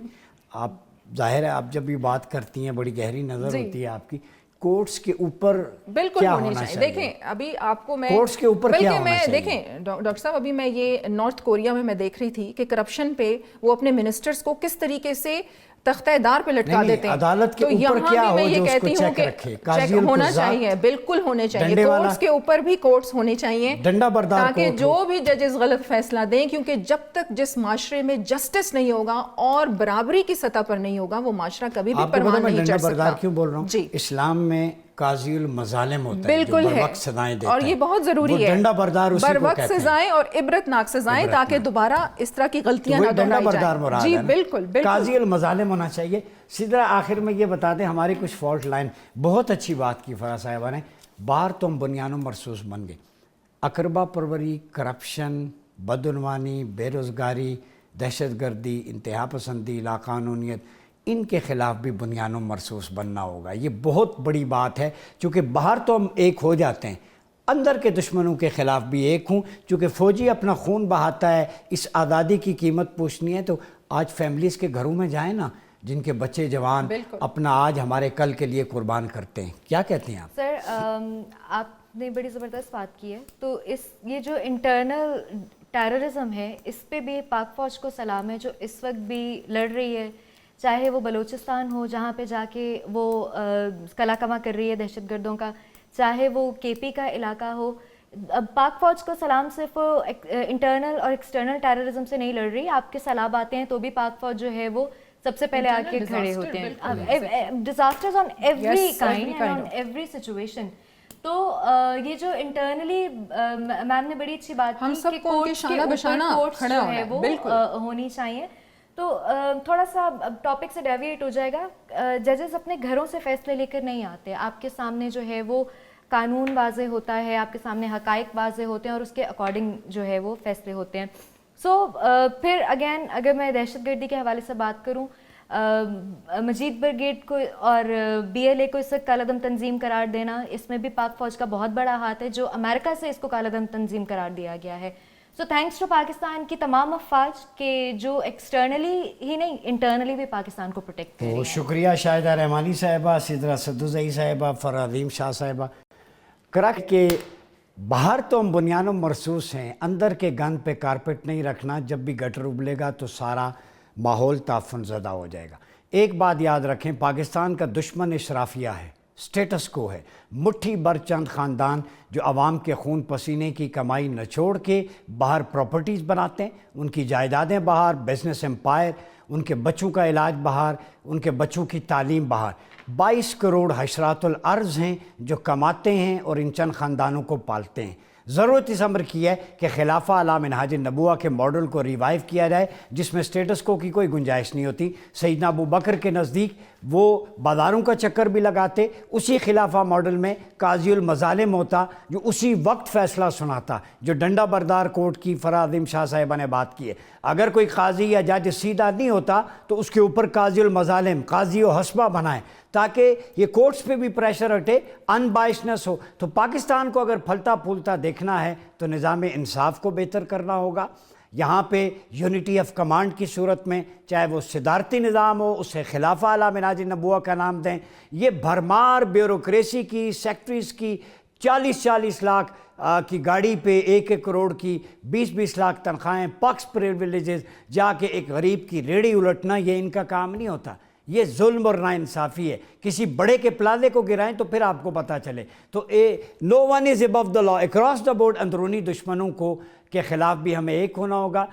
آپ ظاہر ہے، آپ جب یہ بات کرتی ہیں بڑی گہری نظر ہوتی ہے آپ کی، کورٹس کے اوپر بالکل ہونی چاہیے۔ دیکھیں، ابھی آپ کو میں کورٹس کے اوپر کیا ہونا چاہیے؟ دیکھیں ڈاکٹر صاحب، ابھی میں یہ نارتھ کوریا میں دیکھ رہی تھی کہ کرپشن پہ وہ اپنے منسٹرز کو کس طریقے سے تختہ دار پہ لٹکا دیتے ہیں۔ عدالت کے اوپر کیا ہو جو اس کو چیک رکھے، چیک ہونا چاہیے، بالکل ہونے چاہیے۔ کورٹس کے اوپر بھی کورٹس ہونے چاہیے ڈنڈا بردار، تاکہ جو بھی ججز غلط فیصلہ دیں، کیونکہ جب تک جس معاشرے میں جسٹس نہیں ہوگا اور برابری کی سطح پر نہیں ہوگا، وہ معاشرہ کبھی بھی پروان نہیں چڑھ سکتا۔ ڈنڈا بردار کیوں بول رہا ہوں؟ اسلام میں قاضی المظالم ہوتا ہے، بالکل ہے، سزائیں دیتا ہے، اور یہ بہت ضروری ہے، ڈنڈا بردار اسی کو بر وقت کہتے ہیں، سزائیں اور عبرتناک سزائیں، تاکہ دوبارہ اس طرح کی غلطیاں نہ دہرائی جائیں۔ جی بالکل بالکل، قاضی المظالم ہونا چاہیے۔ سیدھا آخر میں یہ بتا دیں، ہماری کچھ فالٹ لائن، بہت اچھی بات کی فرا صاحبہ نے، باہر تم بنیان مرصوص بن گئے، اقربا پروری، کرپشن، بدعنوانی، بے روزگاری، دہشت گردی، انتہا پسندی، لاقانونیت، ان کے خلاف بھی بنیان مرصوص بننا ہوگا۔ یہ بہت بڑی بات ہے، چونکہ باہر تو ہم ایک ہو جاتے ہیں، اندر کے دشمنوں کے خلاف بھی ایک ہوں، چونکہ فوجی اپنا خون بہاتا ہے، اس آزادی کی قیمت پوچھنی ہے، تو آج فیملیز کے گھروں میں جائیں نا، جن کے بچے جوان اپنا آج ہمارے کل کے لیے قربان کرتے ہیں۔ کیا کہتے ہیں آپ؟ سر، آپ نے بڑی زبردست بات کی ہے، تو یہ جو انٹرنل ٹیررزم ہے، اس پہ بھی پاک فوج کو سلام ہے، جو اس وقت بھی لڑ رہی ہے، چاہے وہ بلوچستان ہو جہاں پہ جا کے وہ کلا کما کر رہی ہے دہشت گردوں کا، چاہے وہ KP کا علاقہ ہو۔ اب پاک فوج کو سلام صرف انٹرنل اور ایکسٹرنل ٹیررزم سے نہیں لڑ رہی، آپ کے سیلاب آتے ہیں تو بھی پاک فوج جو ہے وہ سب سے پہلے آ کے کھڑے ہوتے ہیں. Disasters on every kind on every situation. تو یہ جو انٹرنلی میم نے بڑی اچھی بات کی کہ کورٹس کے اوپر جو ہے وہ ہونی چاہیے. تو تھوڑا سا ٹاپک سے ڈیویٹ ہو جائے گا. ججز اپنے گھروں سے فیصلے لے کر نہیں آتے, آپ کے سامنے جو ہے وہ قانون واضح ہوتا ہے, آپ کے سامنے حقائق واضح ہوتے ہیں اور اس کے اکارڈنگ جو ہے وہ فیصلے ہوتے ہیں. سو پھر اگین اگر میں دہشت گردی کے حوالے سے بات کروں, مجید بریگیڈ کو اور BLA کو اس وقت کالعدم تنظیم قرار دینا, اس میں بھی پاک فوج کا بہت بڑا ہاتھ ہے, جو امریکہ سے اس کو کالعدم تنظیم قرار دیا گیا ہے. سو تھینکس ٹو پاکستان کی تمام افواج کے جو ایکسٹرنلی ہی نہیں انٹرنلی بھی پاکستان کو پروٹیکٹ کر رہی ہیں. شکریہ شاہدہ رحمانی صاحبہ, سدرہ سدوزئی صاحبہ, فرعظیم شاہ صاحبہ. کراچی کے باہر تو ہم بنیان و مرصوص ہیں, اندر کے گند پہ کارپیٹ نہیں رکھنا. جب بھی گٹر ابلے گا تو سارا ماحول تعفن زدہ ہو جائے گا. ایک بات یاد رکھیں, پاکستان کا دشمن اشرافیہ ہے, سٹیٹس کو ہے, مٹھی بھر چند خاندان جو عوام کے خون پسینے کی کمائی نچوڑ کے باہر پراپرٹیز بناتے ہیں, ان کی جائیدادیں باہر, بزنس امپائر, ان کے بچوں کا علاج باہر, ان کے بچوں کی تعلیم باہر. 22 کروڑ حشرات الارض ہیں جو کماتے ہیں اور ان چند خاندانوں کو پالتے ہیں. ضرورت اس امر کی ہے کہ خلافہ علی منہاج النبوہ کے ماڈل کو ریوائیو کیا جائے, جس میں سٹیٹس کو کی کوئی گنجائش نہیں ہوتی. سیدنا ابو بکر کے نزدیک وہ بازاروں کا چکر بھی لگاتے, اسی خلافہ ماڈل میں قاضی المظالم ہوتا جو اسی وقت فیصلہ سناتا, جو ڈنڈا بردار کورٹ کی فرعظیم شاہ صاحبہ نے بات کی ہے. اگر کوئی قاضی یا جج سیدھا نہیں ہوتا تو اس کے اوپر قاضی المظالم, قاضی و حسبہ بنائیں تاکہ یہ کورٹس پہ بھی پریشر ہٹے, ان بائسنس ہو. تو پاکستان کو اگر پھلتا پھولتا دیکھنا ہے تو نظام انصاف کو بہتر کرنا ہوگا. یہاں پہ یونٹی آف کمانڈ کی صورت میں, چاہے وہ صدارتی نظام ہو, اسے خلافہ علی منہاج النبوہ کا نام دیں. یہ بھرمار بیوروکریسی کی, سیکٹریز کی, 40 لاکھ کی گاڑی پہ 1 کروڑ کی 20 لاکھ تنخواہیں, پاکس پریویلیجز, جا کے ایک غریب کی ریڑھی الٹنا, یہ ان کا کام نہیں ہوتا. یہ ظلم اور ناانصافی ہے. کسی بڑے کے پلازے کو گرائیں تو پھر آپ کو پتہ چلے. تو no one is above the law, across the board. اندرونی دشمنوں کو کے خلاف بھی ہمیں ایک ہونا ہوگا.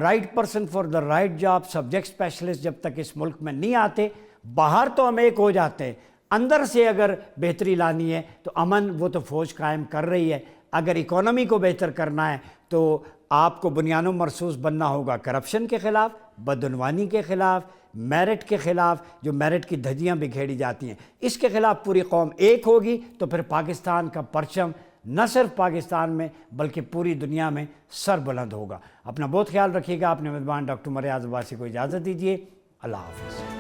Right person for the right job, subject specialist جب تک اس ملک میں نہیں آتے, باہر تو ہم ایک ہو جاتے ہیں, اندر سے اگر بہتری لانی ہے تو امن وہ تو فوج قائم کر رہی ہے. اگر اکانومی کو بہتر کرنا ہے تو آپ کو بنیان و مرصوص بننا ہوگا کرپشن کے خلاف, بدعنوانی کے خلاف, میرٹ کے خلاف, جو میرٹ کی دھجیاں بکھیڑی جاتی ہیں, اس کے خلاف پوری قوم ایک ہوگی تو پھر پاکستان کا پرچم نہ صرف پاکستان میں بلکہ پوری دنیا میں سر بلند ہوگا. اپنا بہت خیال رکھیے گا. اپنے میزبان ڈاکٹر عمر ریاض عباسی کو اجازت دیجیے. اللہ حافظ.